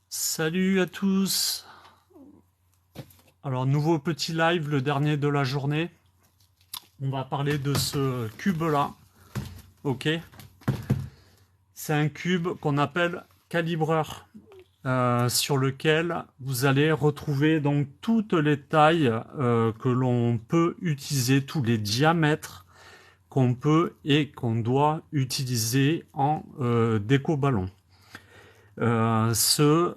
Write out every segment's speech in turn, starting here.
Salut à tous. Alors, nouveau petit live, le dernier de la journée. On va parler de ce cube-là. Ok. C'est un cube qu'on appelle calibreur, sur lequel vous allez retrouver donc toutes les tailles que l'on peut utiliser, tous les diamètres qu'on peut et qu'on doit utiliser en déco ballon. Ce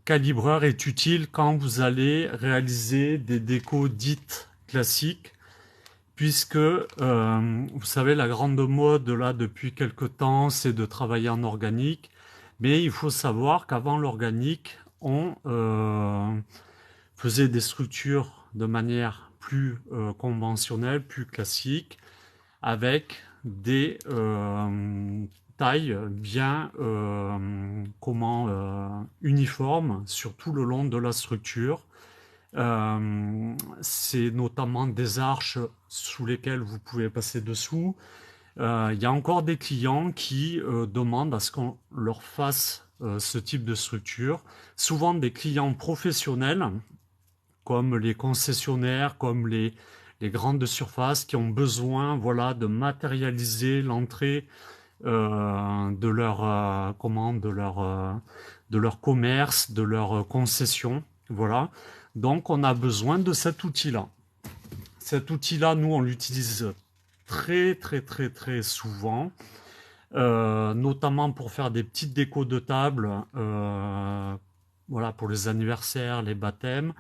calibreur est utile quand vous allez réaliser des décos dites classiques, puisque vous savez, la grande mode là depuis quelque temps, c'est de travailler en organique, mais il faut savoir qu'avant l'organique, on faisait des structures de manière plus conventionnelle, plus classique, avec des tailles bien uniformes sur tout le long de la structure. C'est notamment des arches sous lesquelles vous pouvez passer dessous. Il y a encore des clients qui demandent à ce qu'on leur fasse ce type de structure. Souvent des clients professionnels, comme les concessionnaires, comme les grandes surfaces qui ont besoin, voilà, de matérialiser l'entrée de leur de leur commerce, de leur concession, voilà. Donc on a besoin de cet outil-là. Cet outil-là, nous on l'utilise très souvent, notamment pour faire des petites décos de table, voilà, pour les anniversaires, les baptêmes,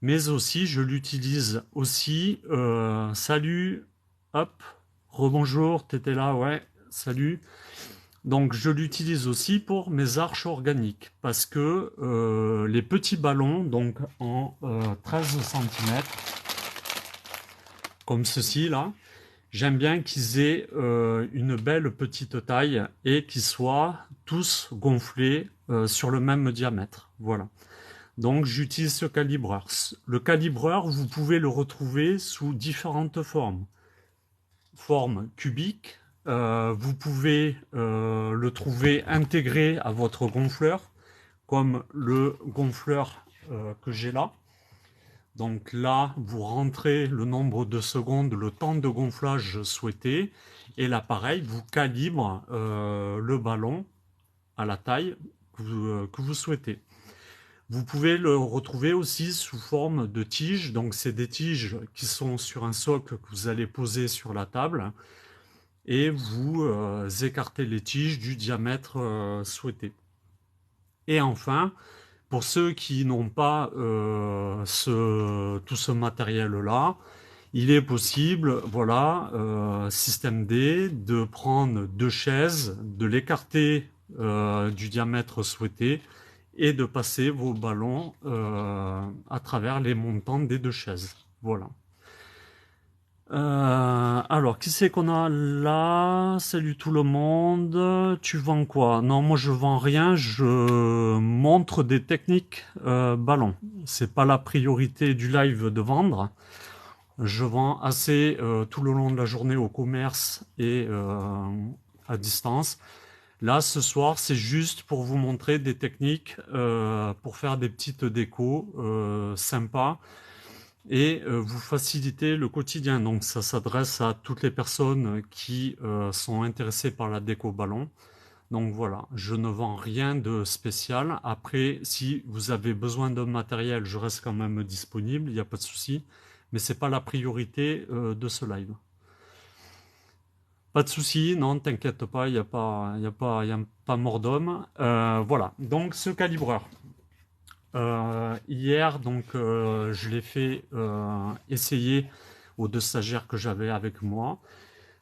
mais aussi je l'utilise aussi. Salut, hop, rebonjour, t'étais là, ouais, salut. Donc je l'utilise aussi pour mes arches organiques, parce que les petits ballons, donc en 13 centimètres, comme ceci là, j'aime bien qu'ils aient une belle petite taille et qu'ils soient tous gonflés sur le même diamètre. Voilà. Donc j'utilise ce calibreur. Le calibreur, vous pouvez le retrouver sous différentes formes. Forme cubique, vous pouvez le trouver intégré à votre gonfleur, comme le gonfleur que j'ai là. Donc là, vous rentrez le nombre de secondes, le temps de gonflage souhaité, et l'appareil vous calibre le ballon à la taille que vous souhaitez. Vous pouvez le retrouver aussi sous forme de tiges. Donc c'est des tiges qui sont sur un socle que vous allez poser sur la table et vous écartez les tiges du diamètre souhaité. Et enfin, pour ceux qui n'ont pas tout ce matériel-là, il est possible, voilà, système D, de prendre deux chaises, de l'écarter du diamètre souhaité et de passer vos ballons à travers les montants des deux chaises. Voilà. Alors, qui c'est qu'on a là? Salut tout le monde. Tu vends quoi? Non, moi je vends rien. Je montre des techniques ballon. C'est pas la priorité du live de vendre. Je vends assez tout le long de la journée au commerce et à distance. Là, ce soir, c'est juste pour vous montrer des techniques pour faire des petites décos sympas et vous faciliter le quotidien. Donc, ça s'adresse à toutes les personnes qui sont intéressées par la déco ballon. Donc voilà, je ne vends rien de spécial. Après, si vous avez besoin de matériel, je reste quand même disponible, il n'y a pas de souci. Mais c'est pas la priorité de ce live. Pas de souci, non, t'inquiète pas, il y a pas mort d'homme. Voilà, donc ce calibreur. Hier, donc, je l'ai fait essayer aux deux stagiaires que j'avais avec moi.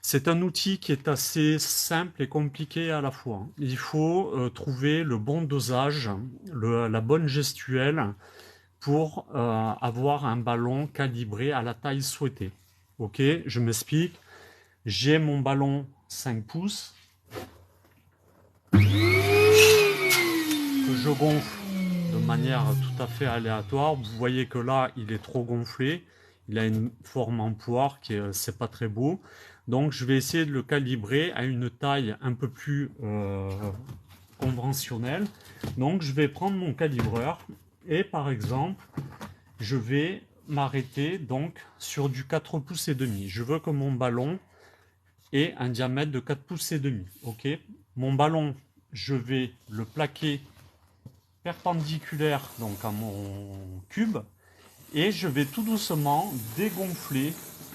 C'est un outil qui est assez simple et compliqué à la fois. Il faut trouver le bon dosage, la bonne gestuelle pour avoir un ballon calibré à la taille souhaitée. Ok, je m'explique. J'ai mon ballon 5 pouces que je gonfle de manière tout à fait aléatoire. Vous voyez que là, il est trop gonflé. Il a une forme en poire qui est, c'est pas très beau. Donc je vais essayer de le calibrer à une taille un peu plus conventionnelle. Donc je vais prendre mon calibreur et par exemple, je vais m'arrêter donc sur du 4 pouces et demi. Je veux que mon ballon ait un diamètre de 4 pouces et demi. Ok, mon ballon, je vais le plaquer perpendiculaire donc à mon cube et je vais tout doucement dégonfler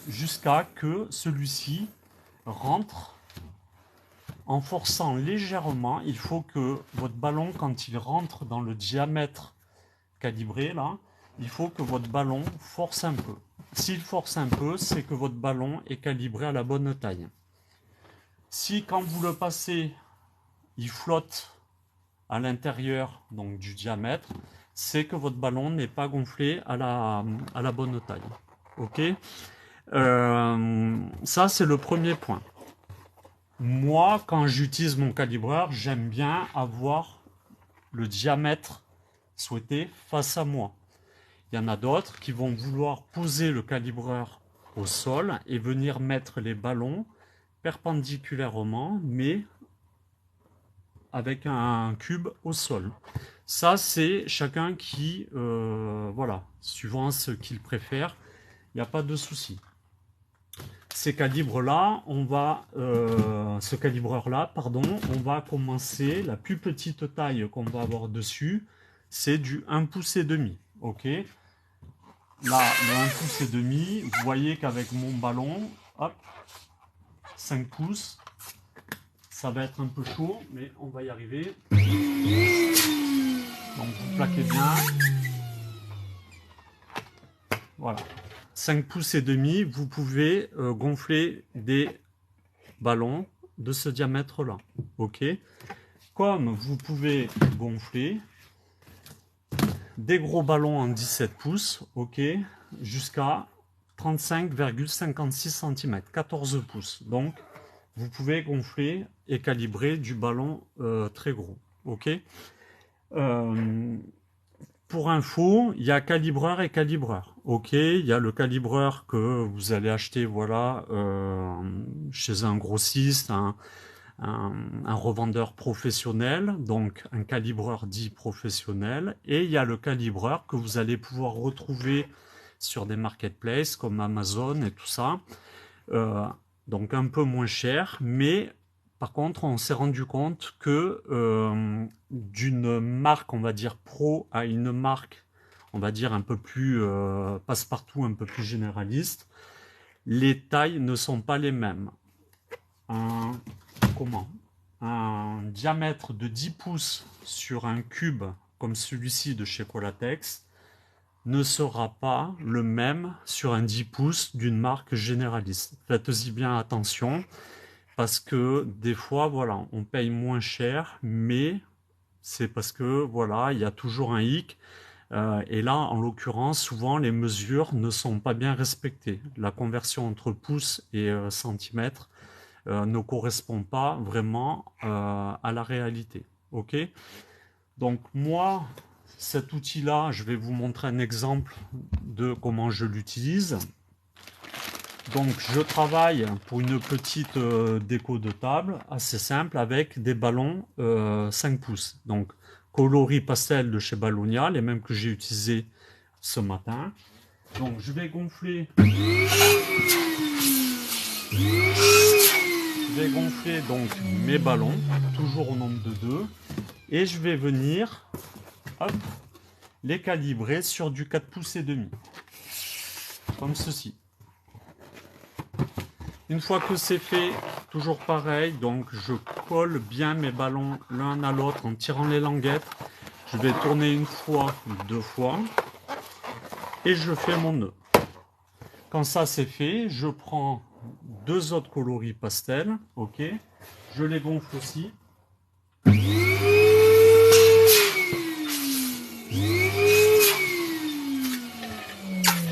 jusqu'à que celui-ci rentre en forçant légèrement. Il faut que votre ballon, quand il rentre dans le diamètre calibré là, il faut que votre ballon force un peu. S'il force un peu, c'est que votre ballon est calibré à la bonne taille. Si quand vous le passez, il flotte à l'intérieur donc du diamètre, c'est que votre ballon n'est pas gonflé à la bonne taille. Ok, ça c'est le premier point. Moi, quand j'utilise mon calibreur, j'aime bien avoir le diamètre souhaité face à moi. Il y en a d'autres qui vont vouloir poser le calibreur au sol et venir mettre les ballons perpendiculairement, mais avec un cube au sol. Ça, c'est chacun qui, voilà, suivant ce qu'il préfère, il n'y a pas de souci. Ces calibres-là, ce calibreur-là, pardon, on va commencer, la plus petite taille qu'on va avoir dessus, c'est du 1 pouce et demi, ok. Là, le 1 pouce et demi, vous voyez qu'avec mon ballon, hop, 5 pouces, ça va être un peu chaud, mais on va y arriver. Donc vous plaquez bien. Voilà. 5 pouces et demi, vous pouvez gonfler des ballons de ce diamètre-là. Ok. Comme vous pouvez gonfler des gros ballons en 17 pouces, ok, jusqu'à 35,56 cm, 14 pouces. Donc, vous pouvez gonfler et calibrer du ballon très gros. Ok. Pour info, il y a calibreur et calibreur. Ok, il y a le calibreur que vous allez acheter, voilà, chez un grossiste, un revendeur professionnel, donc un calibreur dit professionnel, et il y a le calibreur que vous allez pouvoir retrouver sur des marketplaces comme Amazon et tout ça, donc un peu moins cher, mais par contre on s'est rendu compte que d'une marque, on va dire pro, à une marque, on va dire un peu plus passe-partout, un peu plus généraliste, les tailles ne sont pas les mêmes. Un diamètre de 10 pouces sur un cube comme celui-ci de chez Colatex ne sera pas le même sur un 10 pouces d'une marque généraliste. Faites-y bien attention parce que des fois, voilà, on paye moins cher, mais c'est parce que voilà, il y a toujours un hic. Et là, en l'occurrence, souvent les mesures ne sont pas bien respectées. La conversion entre pouces et centimètres ne correspond pas vraiment à la réalité. Ok. Donc moi, cet outil-là, je vais vous montrer un exemple de comment je l'utilise. Donc je travaille pour une petite déco de table, assez simple, avec des ballons 5 pouces. Donc coloris pastel de chez Ballonia, les mêmes que j'ai utilisés ce matin. Donc je vais gonfler. Je vais gonfler donc mes ballons, toujours au nombre de 2. Et je vais venir, hop, les calibrer sur du 4 pouces et demi. Comme ceci. Une fois que c'est fait, toujours pareil, donc je colle bien mes ballons l'un à l'autre en tirant les languettes. Je vais tourner une fois, deux fois, et je fais mon nœud. Quand ça c'est fait, je prends deux autres coloris pastel, ok, je les gonfle aussi. Je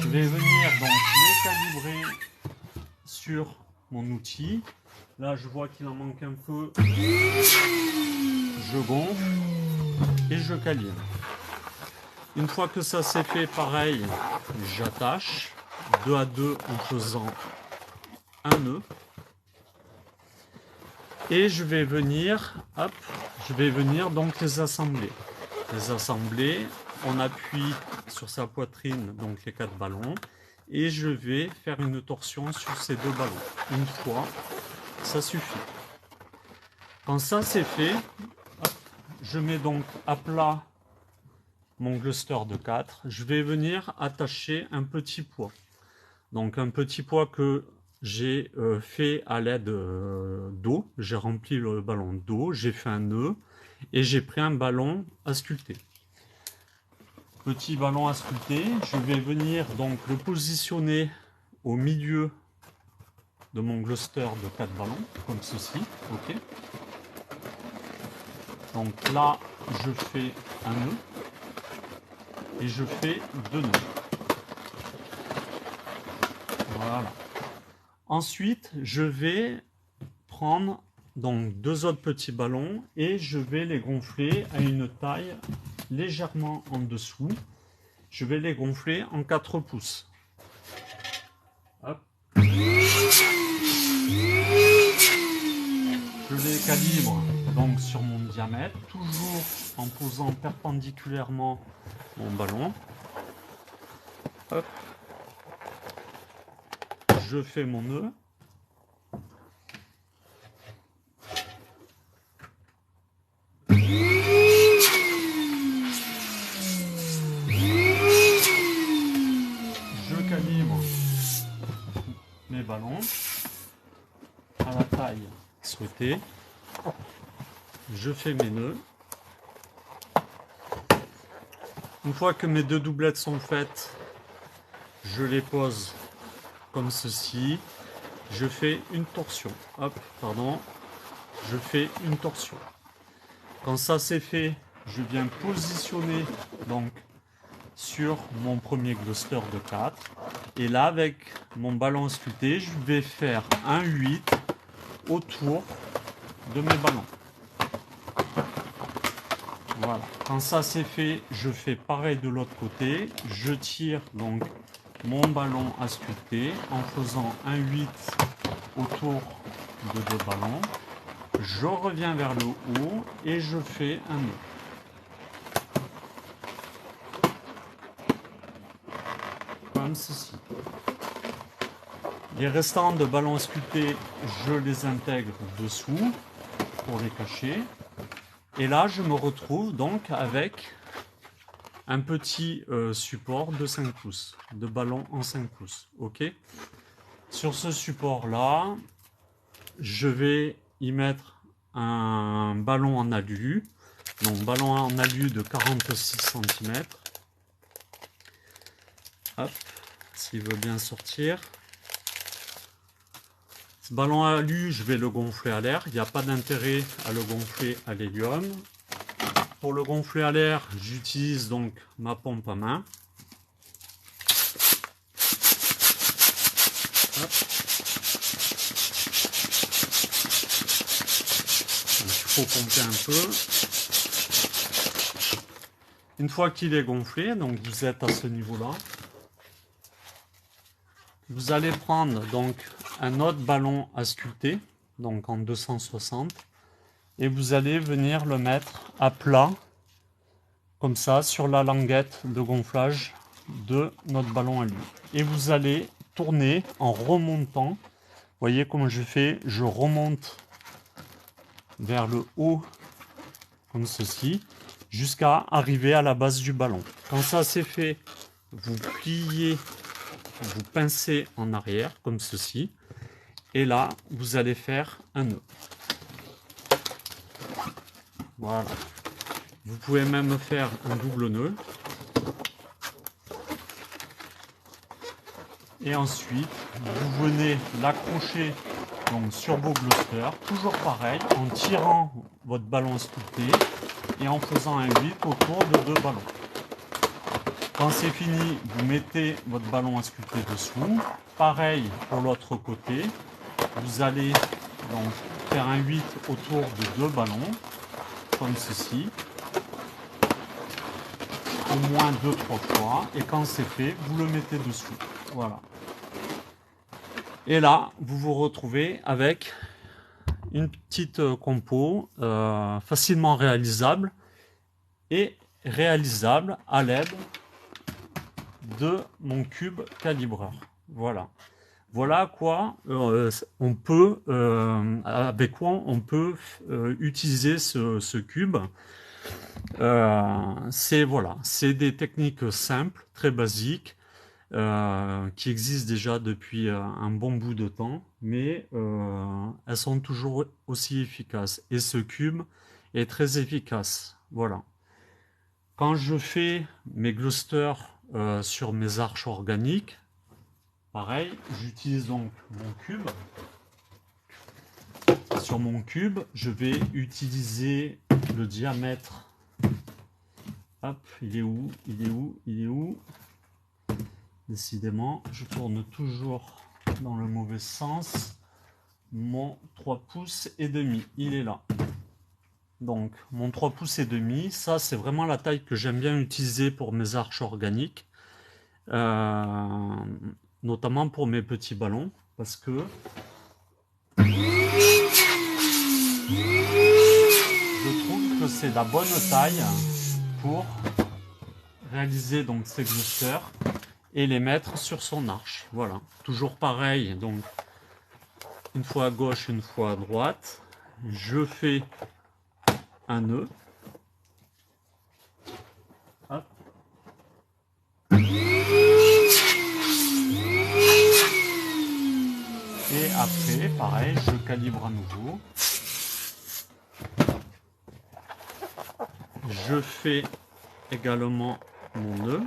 vais venir donc les calibrer sur mon outil. Là je vois qu'il en manque un peu, je gonfle et je calibre. Une fois que ça c'est fait, pareil, j'attache 2 à 2 en faisant un nœud, Et je vais venir, hop, je vais venir donc les assembler. Les assembler, on appuie sur sa poitrine, donc les 4 ballons, et je vais faire une torsion sur ces 2 ballons. Une fois, ça suffit. Quand ça c'est fait, hop, je mets donc à plat mon cluster de 4. Je vais venir attacher un petit poids. Donc un petit poids que j'ai fait à l'aide d'eau. J'ai rempli le ballon d'eau, j'ai fait un nœud et j'ai pris un ballon à sculpter. Petit ballon à sculpter, je vais venir donc le positionner au milieu de mon cluster de 4 ballons, comme ceci. Ok. Donc là, je fais un nœud et je fais 2 nœuds. Voilà. Ensuite, je vais prendre donc 2 autres petits ballons et je vais les gonfler à une taille légèrement en dessous. Je vais les gonfler en 4 pouces. Hop. Je les calibre donc sur mon diamètre, toujours en posant perpendiculairement mon ballon. Hop. Je fais mon nœud. Je calibre mes ballons à la taille souhaitée. Je fais mes nœuds. Une fois que mes 2 doublettes sont faites, je les pose comme ceci. Je fais une torsion. Hop, pardon. Je fais une torsion. Quand ça c'est fait, je viens positionner donc sur mon premier cluster de 4. Et là, avec mon ballon sculpté, je vais faire un 8 autour de mes ballons. Voilà. Quand ça c'est fait, je fais pareil de l'autre côté. Je tire donc mon ballon à sculpter en faisant un 8 autour de 2 ballons. Je reviens vers le haut et je fais un nœud. Comme ceci. Les restants de ballons sculptés, je les intègre dessous pour les cacher. Et là, je me retrouve donc avec un petit support de 5 pouces, de ballon en 5 pouces. Ok. Sur ce support-là, je vais y mettre un ballon en alu. Donc, ballon en alu de 46 cm. Hop, s'il veut bien sortir. Ce ballon à alu, je vais le gonfler à l'air. Il n'y a pas d'intérêt à le gonfler à l'hélium. Pour le gonfler à l'air, j'utilise donc ma pompe à main. Hop. Donc, il faut pomper un peu. Une fois qu'il est gonflé, donc vous êtes à ce niveau-là, vous allez prendre donc un autre ballon à sculpter, donc en 260, et vous allez venir le mettre à plat, comme ça, sur la languette de gonflage de notre ballon à lui. Et vous allez tourner en remontant. Vous voyez comment je fais? Je remonte vers le haut, comme ceci, jusqu'à arriver à la base du ballon. Quand ça c'est fait, vous pliez, vous pincez en arrière, comme ceci. Et là, vous allez faire un nœud. Voilà. Vous pouvez même faire un double nœud. Et ensuite, vous venez l'accrocher donc sur vos glusters, toujours pareil, en tirant votre ballon sculpté et en faisant un 8 autour de 2 ballons. Quand c'est fini, vous mettez votre ballon à sculpter dessous. Pareil pour l'autre côté. Vous allez donc faire un 8 autour de 2 ballons, comme ceci. Au moins 2-3 fois. Et quand c'est fait, vous le mettez dessous. Voilà. Et là, vous vous retrouvez avec une petite compo facilement réalisable et réalisable à l'aide de mon cube calibreur. Voilà. Voilà quoi on peut, avec quoi on peut utiliser ce cube. C'est voilà, c'est des techniques simples, très basiques, qui existent déjà depuis un bon bout de temps, mais elles sont toujours aussi efficaces. Et ce cube est très efficace. Voilà. Quand je fais mes clusters sur mes arches organiques, pareil, j'utilise donc mon cube. Sur mon cube, je vais utiliser le diamètre. Hop, il est où? Il est où? Il est où? Décidément, je tourne toujours dans le mauvais sens. Mon 3 pouces et demi, il est là. Donc, mon 3 pouces et demi, ça c'est vraiment la taille que j'aime bien utiliser pour mes arches organiques. Notamment pour mes petits ballons, parce que je trouve que c'est la bonne taille pour réaliser donc ces clusters et les mettre sur son arche. Voilà, toujours pareil, donc une fois à gauche, une fois à droite, je fais un nœud. Hop. Et après, pareil, je calibre à nouveau. Je fais également mon nœud.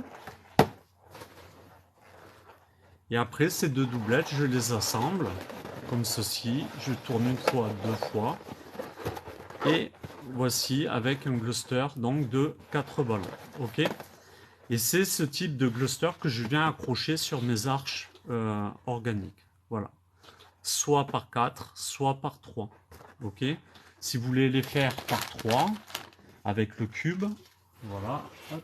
Et après, ces deux doublettes, je les assemble comme ceci. Je tourne une fois, deux fois. Et voici avec un cluster donc de 4 ballons. Ok. Et c'est ce type de cluster que je viens accrocher sur mes arches organiques. Voilà. Soit par 4, soit par 3. Ok. Si vous voulez les faire par 3, avec le cube, voilà. Hop.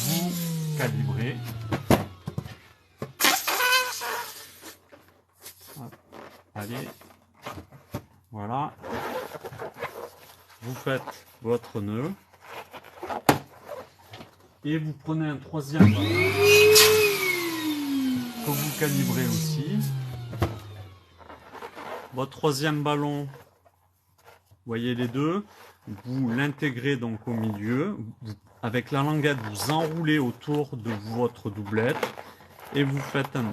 Vous calibrez. Hop. Allez. Voilà. Vous faites votre nœud. Et vous prenez un troisième ballon que vous calibrez aussi. Votre troisième ballon, vous voyez les deux, vous l'intégrez donc au milieu. Avec la languette, vous enroulez autour de votre doublette et vous faites un nœud.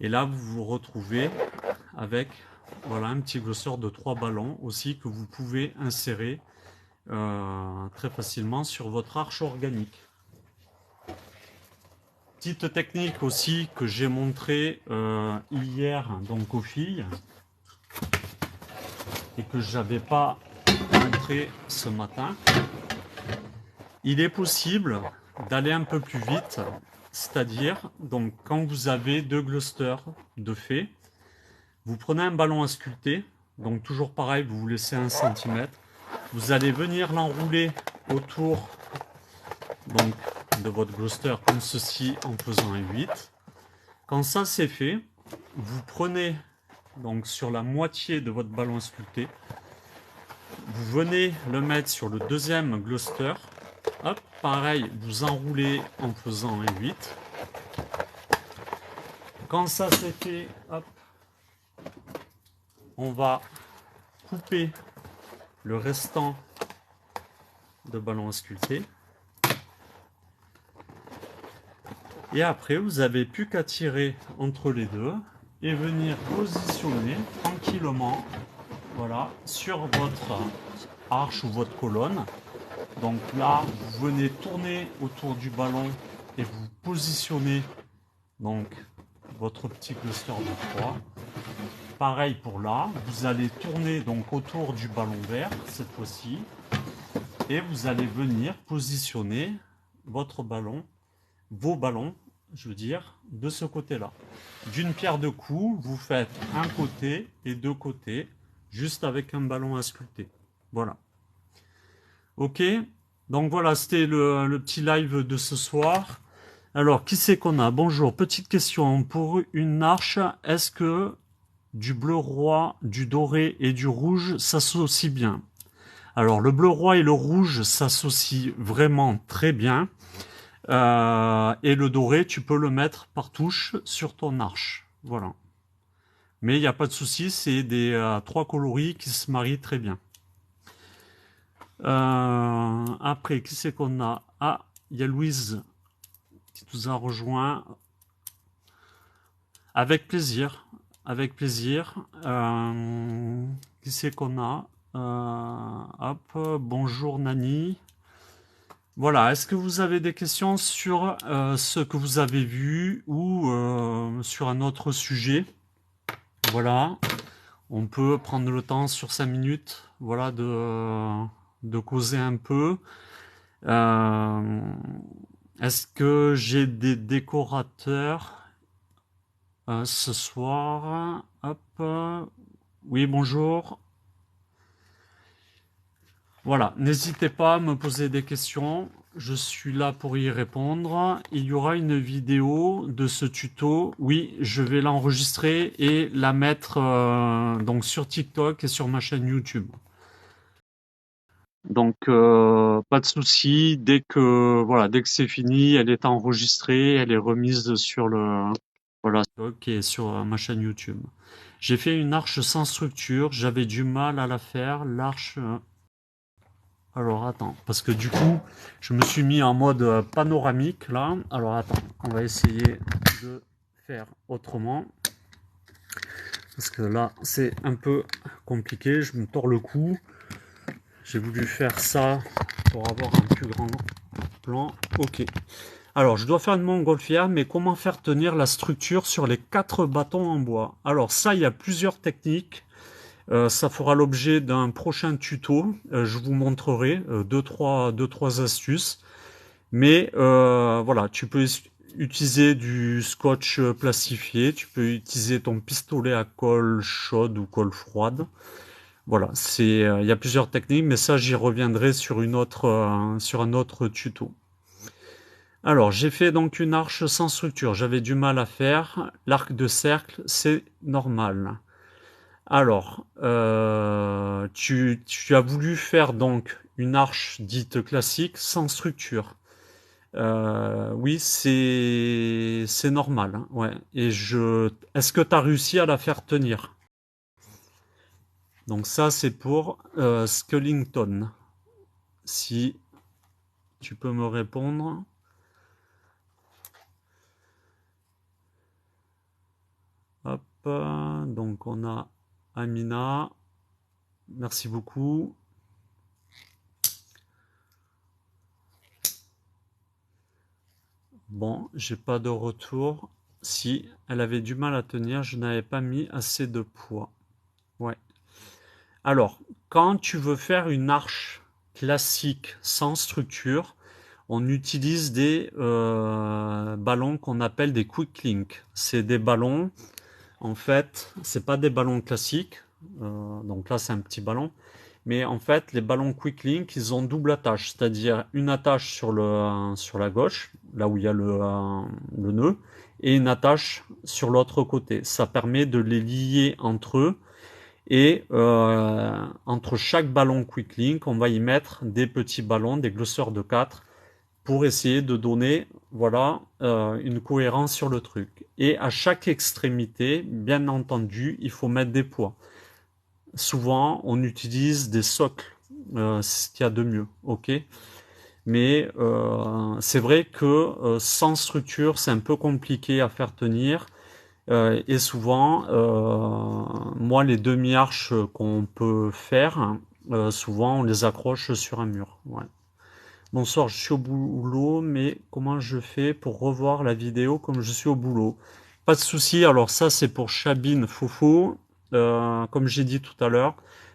Et là, vous vous retrouvez avec voilà, un petit cluster de 3 ballons aussi que vous pouvez insérer très facilement sur votre arche organique. Petite technique aussi que j'ai montré hier donc aux filles et que je n'avais pas montré ce matin. Il est possible d'aller un peu plus vite, c'est-à-dire donc quand vous avez deux clusters de fait, vous prenez un ballon à sculpter, donc toujours pareil, vous vous laissez 1 cm. Vous allez venir l'enrouler autour donc, de votre cluster comme ceci en faisant un 8. Quand ça c'est fait, vous prenez donc sur la moitié de votre ballon à sculpter, vous venez le mettre sur le deuxième cluster. Hop, pareil, vous enroulez en faisant un 8. Quand ça c'est fait, hop, on va couper le restant de ballon à sculpter. Et après, vous n'avez plus qu'à tirer entre les deux et venir positionner tranquillement, voilà, sur votre arche ou votre colonne. Donc là, vous venez tourner autour du ballon et vous positionnez donc votre petit cluster de 3. Pareil pour là, vous allez tourner donc autour du ballon vert cette fois-ci et vous allez venir positionner votre ballon, vos ballons, je veux dire, de ce côté-là. D'une pierre deux coups, vous faites un côté et deux côtés, juste avec un ballon à sculpter. Voilà. Ok, donc voilà, c'était le petit live de ce soir. Alors, qui c'est qu'on a? Bonjour, petite question. Pour une arche, est-ce que du bleu roi, du doré et du rouge s'associent bien? Alors, le bleu roi et le rouge s'associent vraiment très bien. Et le doré, tu peux le mettre par touche sur ton arche. Voilà. Mais il n'y a pas de souci, c'est des trois coloris qui se marient très bien. Après, qui c'est qu'on a? Ah, il y a Louise qui nous a rejoint. Avec plaisir. Avec plaisir. Qui c'est qu'on a? Hop, bonjour Nani. Voilà, est-ce que vous avez des questions sur ce que vous avez vu ou sur un autre sujet? Voilà, on peut prendre le temps sur 5 minutes, voilà, de causer un peu. Euh, Est-ce que j'ai des décorateurs ce soir? Hop. Oui, bonjour. Voilà, n'hésitez pas à me poser des questions. Je suis là pour y répondre. Il y aura une vidéo de ce tuto. Oui, je vais l'enregistrer et la mettre donc sur TikTok et sur ma chaîne YouTube. Donc pas de souci. Dès que c'est fini, elle est enregistrée, elle est remise sur le voilà TikTok et sur ma chaîne YouTube. J'ai fait une arche sans structure. J'avais du mal à la faire. L'arche. Alors attends, parce que du coup, je me suis mis en mode panoramique là. Alors attends, on va essayer de faire autrement. Parce que là, c'est un peu compliqué. Je me tords le cou. J'ai voulu faire ça pour avoir un plus grand plan. Ok. Alors, je dois faire une montgolfière, mais comment faire tenir la structure sur les 4 bâtons en bois? Alors ça, il y a plusieurs techniques. Ça fera l'objet d'un prochain tuto. Je vous montrerai deux, trois astuces. Mais voilà, tu peux utiliser du scotch plastifié, tu peux utiliser ton pistolet à colle chaude ou colle froide. Voilà, il y a plusieurs techniques, mais ça j'y reviendrai sur sur un autre tuto. Alors, j'ai fait donc une arche sans structure. J'avais du mal à faire. L'arc de cercle, c'est normal. Alors, tu as voulu faire donc une arche dite classique sans structure. Oui, c'est normal, hein, ouais. Est-ce que tu as réussi à la faire tenir? Donc ça, c'est pour Skellington. Si tu peux me répondre. Hop, donc on a Amina. Merci beaucoup. Bon, j'ai pas de retour. Si elle avait du mal à tenir, je n'avais pas mis assez de poids. Ouais. Alors, quand tu veux faire une arche classique sans structure, on utilise des ballons qu'on appelle des quick link. C'est des ballons, en fait, c'est pas des ballons classiques. Donc là, c'est un petit ballon. Mais en fait, les ballons quick link, ils ont double attache, c'est-à-dire une attache sur la gauche, là où il y a le nœud, et une attache sur l'autre côté. Ça permet de les lier entre eux. Et entre chaque ballon quick link, on va y mettre des petits ballons, des glisseurs de 4, pour essayer de donner voilà, une cohérence sur le truc. Et à chaque extrémité, bien entendu, il faut mettre des poids. Souvent, on utilise des socles, c'est ce qu'il y a de mieux, ok. Mais c'est vrai que sans structure, c'est un peu compliqué à faire tenir. Et souvent, moi, les demi-arches qu'on peut faire, souvent, on les accroche sur un mur. Ouais. Bonsoir, je suis au boulot, mais comment je fais pour revoir la vidéo comme je suis au boulot? Pas de souci. Alors ça, c'est pour Chabine Fofo. Comme j'ai dit tout à l'heure,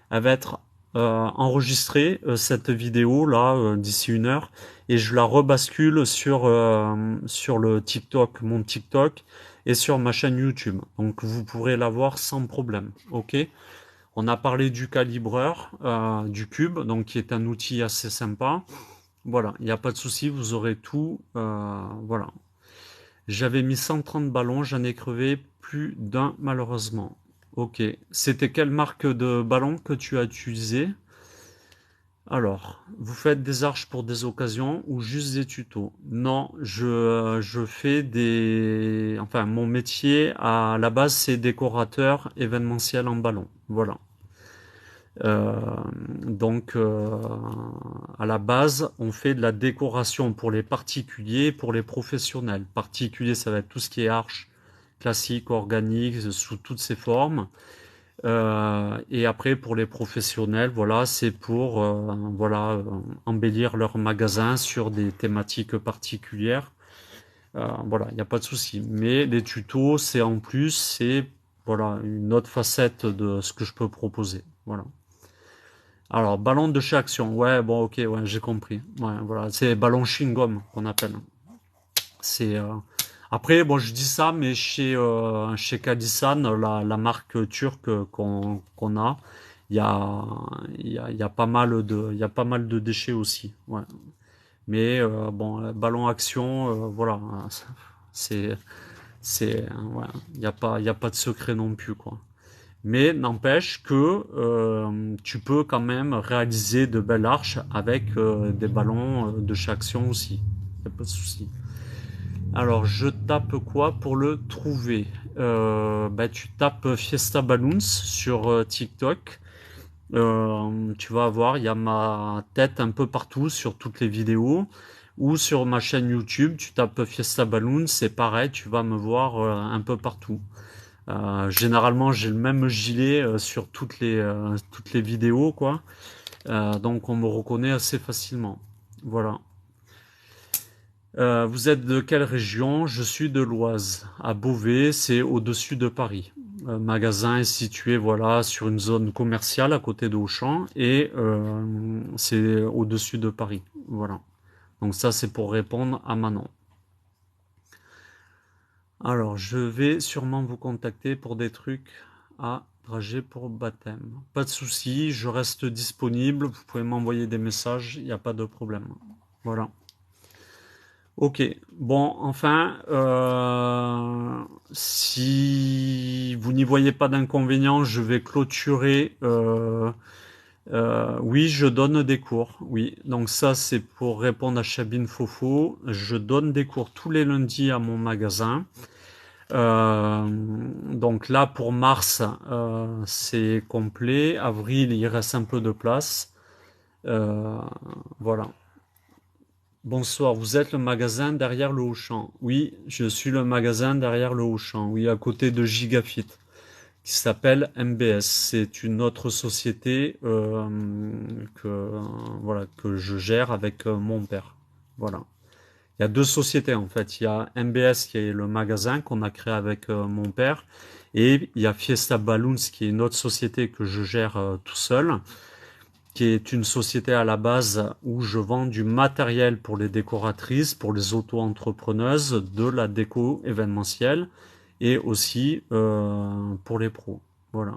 elle va être enregistrée, cette vidéo là, d'ici 1 heure, et je la rebascule sur le TikTok, mon TikTok, et sur ma chaîne YouTube. Donc vous pourrez la voir sans problème. Ok? On a parlé du calibreur, du cube, donc qui est un outil assez sympa. Voilà, il n'y a pas de souci, vous aurez tout. Voilà. J'avais mis 130 ballons, j'en ai crevé plus d'un malheureusement. Ok. C'était quelle marque de ballon que tu as utilisé? Alors, vous faites des arches pour des occasions ou juste des tutos? Non, je fais des... Enfin, mon métier à la base, c'est décorateur événementiel en ballon. Voilà. Euh, donc, à la base, on fait de la décoration pour les particuliers, pour les professionnels. Particuliers, ça va être tout ce qui est arche classique, organique, sous toutes ses formes. Et après, pour les professionnels, voilà, c'est pour voilà, embellir leur magasin sur des thématiques particulières. Voilà, il n'y a pas de souci. Mais les tutos, c'est en plus, c'est voilà, une autre facette de ce que je peux proposer. Voilà. Alors, ballon de chez Action. Ouais, bon, ok, ouais, j'ai compris. Ouais, voilà, c'est ballon chewing-gum qu'on appelle. C'est après, bon, je dis ça, mais chez Kadisan, la marque turque qu'on a, il y a il y a pas mal de déchets aussi. Ouais. Mais bon, ballon action, voilà, c'est ouais, il y a pas de secret non plus quoi. Mais n'empêche que tu peux quand même réaliser de belles arches avec des ballons de chez Action aussi. Il n'y a pas de souci. Alors, je tape quoi pour le trouver? Bah, tu tapes Fiesta Balloons sur TikTok. Tu vas voir, il y a ma tête un peu partout sur toutes les vidéos. Ou sur ma chaîne YouTube, tu tapes Fiesta Balloons, c'est pareil, tu vas me voir un peu partout. Généralement, j'ai le même gilet sur toutes les vidéos, quoi. Donc, on me reconnaît assez facilement. Voilà. Vous êtes de quelle région? Je suis de l'Oise, à Beauvais, c'est au-dessus de Paris. Le magasin est situé voilà sur une zone commerciale à côté de Auchan et c'est au-dessus de Paris. Voilà. Donc ça c'est pour répondre à Manon. Alors je vais sûrement vous contacter pour des trucs à dragées pour baptême. Pas de souci, je reste disponible. Vous pouvez m'envoyer des messages, il n'y a pas de problème. Voilà. Ok, bon, enfin, si vous n'y voyez pas d'inconvénient, je vais clôturer. Oui, je donne des cours. Oui, donc ça, c'est pour répondre à Chabine Fofo. Je donne des cours tous les lundis à mon magasin. Donc là, pour mars, c'est complet. Avril, il reste un peu de place. Euh, voilà. Bonsoir, vous êtes le magasin derrière le Auchan. Oui, je suis le magasin derrière le Auchan. Oui, à côté de Gigafit, qui s'appelle MBS. C'est une autre société voilà, que je gère avec mon père. Voilà. Il y a deux sociétés en fait. Il y a MBS qui est le magasin qu'on a créé avec mon père. Et il y a Fiesta Balloons qui est une autre société que je gère tout seul, qui est une société à la base où je vends du matériel pour les décoratrices, pour les auto-entrepreneuses, de la déco événementielle et aussi pour les pros. Voilà.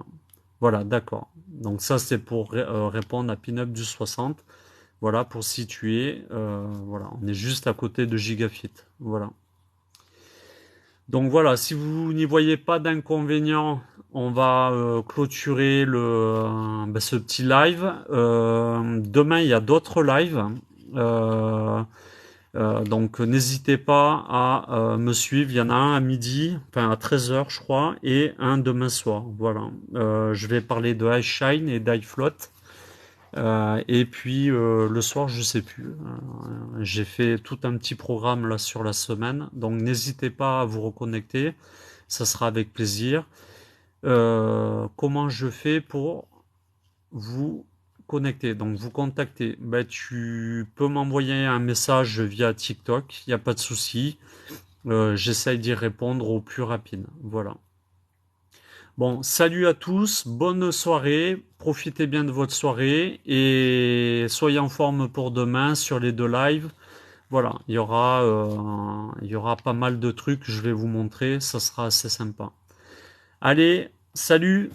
Voilà, d'accord. Donc ça, c'est pour répondre à Pinup du 60. Voilà, pour situer. Voilà, on est juste à côté de Gigafit. Voilà. Donc voilà, si vous n'y voyez pas d'inconvénient, on va clôturer ce petit live. Demain, il y a d'autres lives. Euh, donc n'hésitez pas à me suivre. Il y en a un à midi, enfin à 13h je crois, et un demain soir. Voilà. Je vais parler de iShine et d'iFloat. Et puis le soir, je sais plus. J'ai fait tout un petit programme là sur la semaine, donc n'hésitez pas à vous reconnecter, ça sera avec plaisir. Comment je fais pour vous connecter? Donc vous contacter. Ben, tu peux m'envoyer un message via TikTok, il n'y a pas de souci. J'essaye d'y répondre au plus rapide. Voilà. Bon, salut à tous, bonne soirée, profitez bien de votre soirée et soyez en forme pour demain sur les deux lives. Voilà, il y aura pas mal de trucs que je vais vous montrer, ça sera assez sympa. Allez, salut!